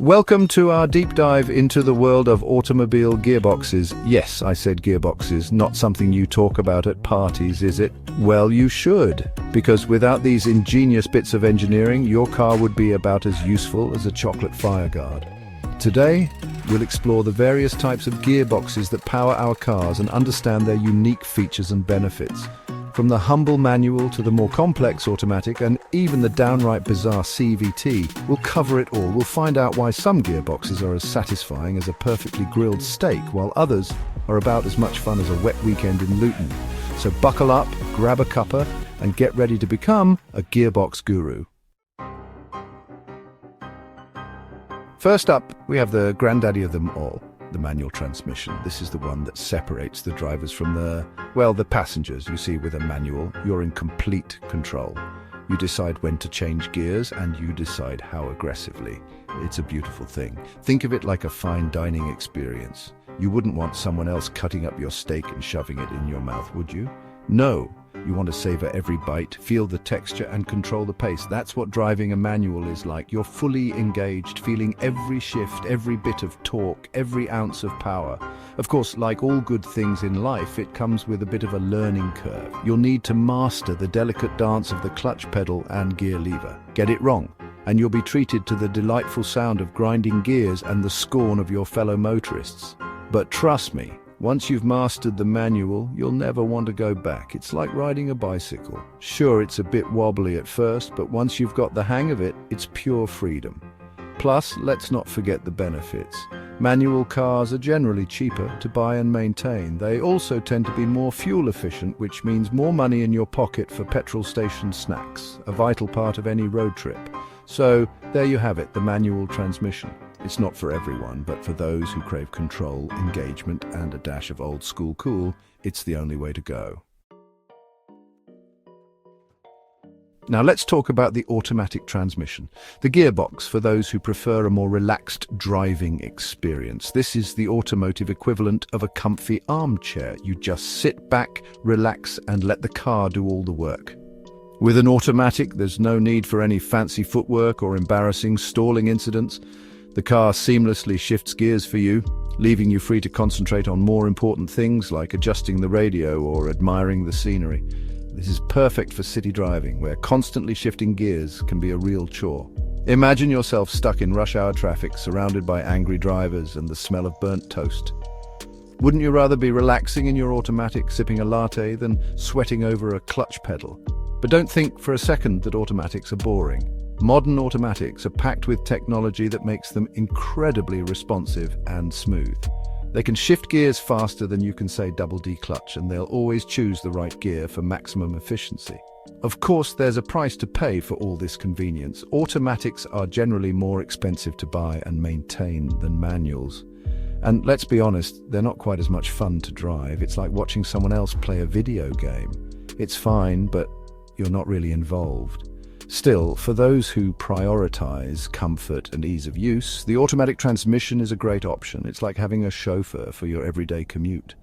Welcome to our deep dive into the world of automobile gearboxes. Yes, I said gearboxes, not something you talk about at parties, is it? Well, you should, because without these ingenious bits of engineering, your car would be about as useful as a chocolate fireguard. Today, we'll explore the various types of gearboxes that power our cars and understand their unique features and benefits. From the humble manual to the more complex automatic and even the downright bizarre CVT, we'll cover it all. We'll find out why some gearboxes are as satisfying as a perfectly grilled steak, while others are about as much fun as a wet weekend in Luton. So buckle up, grab a cuppa, and get ready to become a gearbox guru. First up, we have the granddaddy of them all, the manual transmission. This is the one that separates the drivers from the passengers. You see, with a manual, you're in complete control. You decide when to change gears and you decide how aggressively. It's a beautiful thing. Think of it like a fine dining experience. You wouldn't want someone else cutting up your steak and shoving it in your mouth, would you? No. You want to savor every bite, feel the texture and control the pace. That's what driving a manual is like. You're fully engaged, feeling every shift, every bit of torque, every ounce of power. Of course, like all good things in life, it comes with a bit of a learning curve. You'll need to master the delicate dance of the clutch pedal and gear lever. Get it wrong, and you'll be treated to the delightful sound of grinding gears and the scorn of your fellow motorists. But trust me, once you've mastered the manual, you'll never want to go back. It's like riding a bicycle. Sure, it's a bit wobbly at first, but once you've got the hang of it, it's pure freedom. Plus, let's not forget the benefits. Manual cars are generally cheaper to buy and maintain. They also tend to be more fuel efficient, which means more money in your pocket for petrol station snacks, a vital part of any road trip. So, there you have it, the manual transmission. It's not for everyone, but for those who crave control, engagement, and a dash of old school cool, it's the only way to go. Now let's talk about the automatic transmission, the gearbox for those who prefer a more relaxed driving experience. This is the automotive equivalent of a comfy armchair. You just sit back, relax, and let the car do all the work. With an automatic, there's no need for any fancy footwork or embarrassing stalling incidents. The car seamlessly shifts gears for you, leaving you free to concentrate on more important things like adjusting the radio or admiring the scenery. This is perfect for city driving, where constantly shifting gears can be a real chore. Imagine yourself stuck in rush hour traffic, surrounded by angry drivers and the smell of burnt toast. Wouldn't you rather be relaxing in your automatic, sipping a latte, than sweating over a clutch pedal? But don't think for a second that automatics are boring. Modern automatics are packed with technology that makes them incredibly responsive and smooth. They can shift gears faster than you can say double D clutch, and they'll always choose the right gear for maximum efficiency. Of course, there's a price to pay for all this convenience. Automatics are generally more expensive to buy and maintain than manuals. And let's be honest, they're not quite as much fun to drive. It's like watching someone else play a video game. It's fine, but you're not really involved. Still, for those who prioritize comfort and ease of use, the automatic transmission is a great option. It's like having a chauffeur for your everyday commute.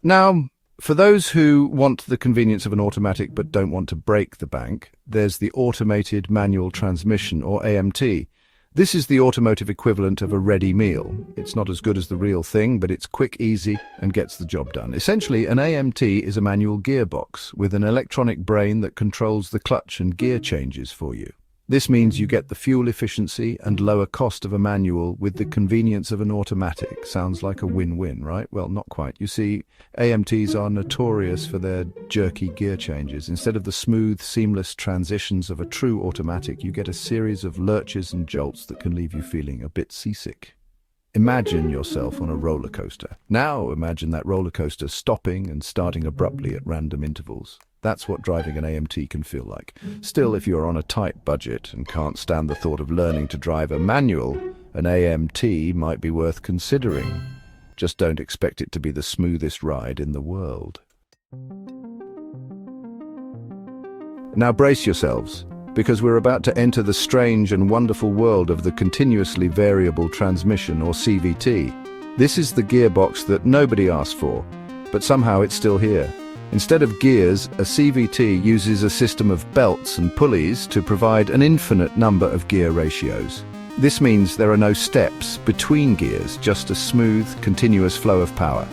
Now, for those who want the convenience of an automatic but don't want to break the bank, there's the automated manual transmission, or AMT. This is the automotive equivalent of a ready meal. It's not as good as the real thing, but it's quick, easy, and gets the job done. Essentially, an AMT is a manual gearbox with an electronic brain that controls the clutch and gear changes for you. This means you get the fuel efficiency and lower cost of a manual with the convenience of an automatic. Sounds like a win-win, right? Well, not quite. You see, AMTs are notorious for their jerky gear changes. Instead of the smooth, seamless transitions of a true automatic, you get a series of lurches and jolts that can leave you feeling a bit seasick. Imagine yourself on a roller coaster. Now imagine that roller coaster stopping and starting abruptly at random intervals. That's what driving an AMT can feel like. Still, if you're on a tight budget and can't stand the thought of learning to drive a manual, an AMT might be worth considering. Just don't expect it to be the smoothest ride in the world. Now brace yourselves, because we're about to enter the strange and wonderful world of the continuously variable transmission, or CVT. This is the gearbox that nobody asked for, but somehow it's still here. Instead of gears, a CVT uses a system of belts and pulleys to provide an infinite number of gear ratios. This means there are no steps between gears, just a smooth, continuous flow of power.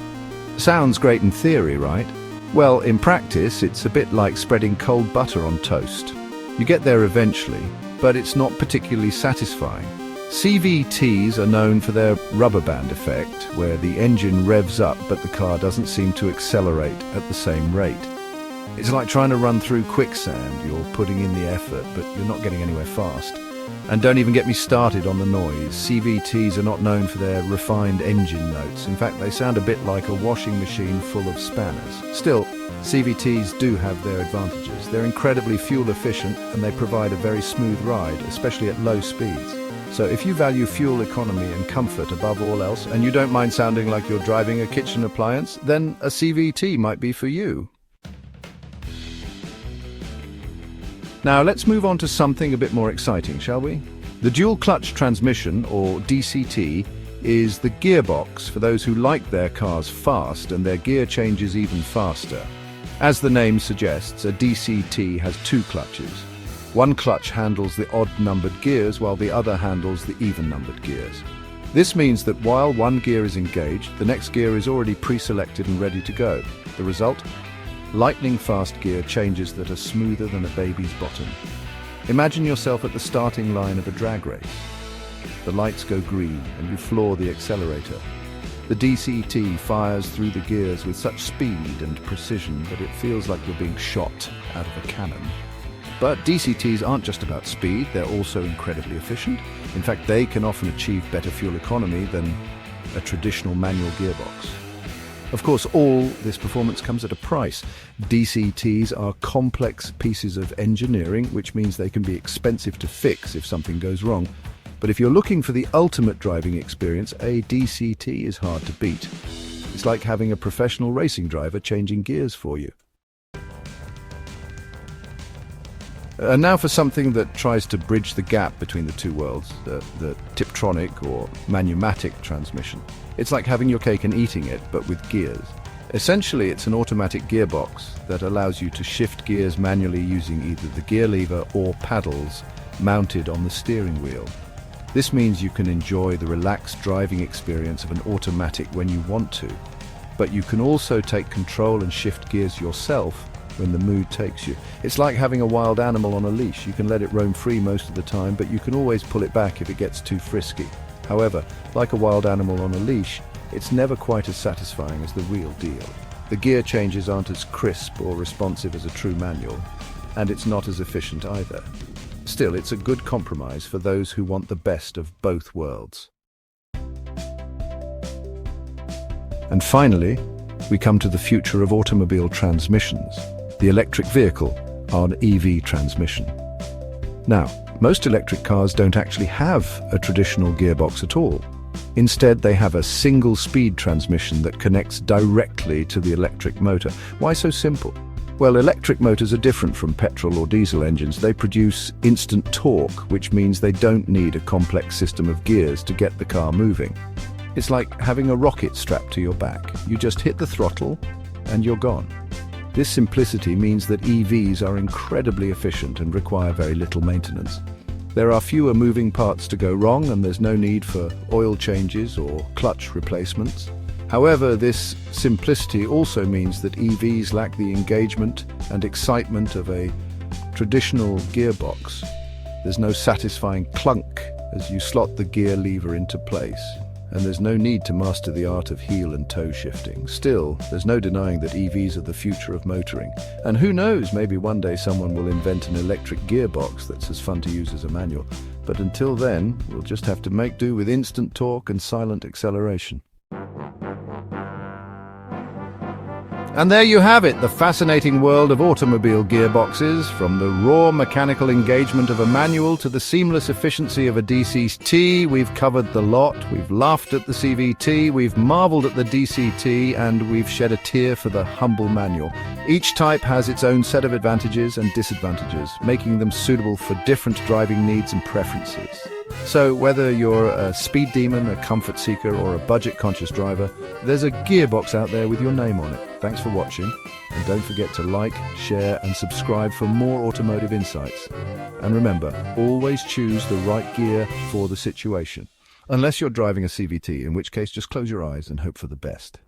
Sounds great in theory, right? Well, in practice, it's a bit like spreading cold butter on toast. You get there eventually, but it's not particularly satisfying. CVTs are known for their rubber band effect, where the engine revs up but the car doesn't seem to accelerate at the same rate. It's like trying to run through quicksand. You're putting in the effort, but you're not getting anywhere fast. And don't even get me started on the noise. CVTs are not known for their refined engine notes. In fact, they sound a bit like a washing machine full of spanners. Still, CVTs do have their advantages. They're incredibly fuel efficient and they provide a very smooth ride, especially at low speeds. So if you value fuel economy and comfort above all else, and you don't mind sounding like you're driving a kitchen appliance, then a CVT might be for you. Now let's move on to something a bit more exciting, shall we? The dual clutch transmission, or DCT, is the gearbox for those who like their cars fast and their gear changes even faster. As the name suggests, a DCT has two clutches. One clutch handles the odd-numbered gears while the other handles the even-numbered gears. This means that while one gear is engaged, the next gear is already pre-selected and ready to go. The result? Lightning-fast gear changes that are smoother than a baby's bottom. Imagine yourself at the starting line of a drag race. The lights go green and you floor the accelerator. The DCT fires through the gears with such speed and precision that it feels like you're being shot out of a cannon. But DCTs aren't just about speed, they're also incredibly efficient. In fact, they can often achieve better fuel economy than a traditional manual gearbox. Of course, all this performance comes at a price. DCTs are complex pieces of engineering, which means they can be expensive to fix if something goes wrong. But if you're looking for the ultimate driving experience, a DCT is hard to beat. It's like having a professional racing driver changing gears for you. And now for something that tries to bridge the gap between the two worlds, the Tiptronic or Manumatic transmission. It's like having your cake and eating it, but with gears. Essentially, it's an automatic gearbox that allows you to shift gears manually using either the gear lever or paddles mounted on the steering wheel. This means you can enjoy the relaxed driving experience of an automatic when you want to, but you can also take control and shift gears yourself when the mood takes you. It's like having a wild animal on a leash. You can let it roam free most of the time, but you can always pull it back if it gets too frisky. However, like a wild animal on a leash, it's never quite as satisfying as the real deal. The gear changes aren't as crisp or responsive as a true manual, and it's not as efficient either. Still, it's a good compromise for those who want the best of both worlds. And finally, we come to the future of automobile transmissions. The electric vehicle on EV transmission. Now, most electric cars don't actually have a traditional gearbox at all. Instead, they have a single-speed transmission that connects directly to the electric motor. Why so simple? Well, electric motors are different from petrol or diesel engines. They produce instant torque, which means they don't need a complex system of gears to get the car moving. It's like having a rocket strapped to your back. You just hit the throttle and you're gone. This simplicity means that EVs are incredibly efficient and require very little maintenance. There are fewer moving parts to go wrong, and there's no need for oil changes or clutch replacements. However, this simplicity also means that EVs lack the engagement and excitement of a traditional gearbox. There's no satisfying clunk as you slot the gear lever into place. And there's no need to master the art of heel and toe shifting. Still, there's no denying that EVs are the future of motoring. And who knows, maybe one day someone will invent an electric gearbox that's as fun to use as a manual. But until then, we'll just have to make do with instant torque and silent acceleration. And there you have it, the fascinating world of automobile gearboxes, from the raw mechanical engagement of a manual to the seamless efficiency of a DCT. We've covered the lot, we've laughed at the CVT, we've marveled at the DCT, and we've shed a tear for the humble manual. Each type has its own set of advantages and disadvantages, making them suitable for different driving needs and preferences. So whether you're a speed demon, a comfort seeker, or a budget-conscious driver, there's a gearbox out there with your name on it. Thanks for watching, and don't forget to like, share and subscribe for more automotive insights. And remember, always choose the right gear for the situation. Unless you're driving a CVT, in which case just close your eyes and hope for the best.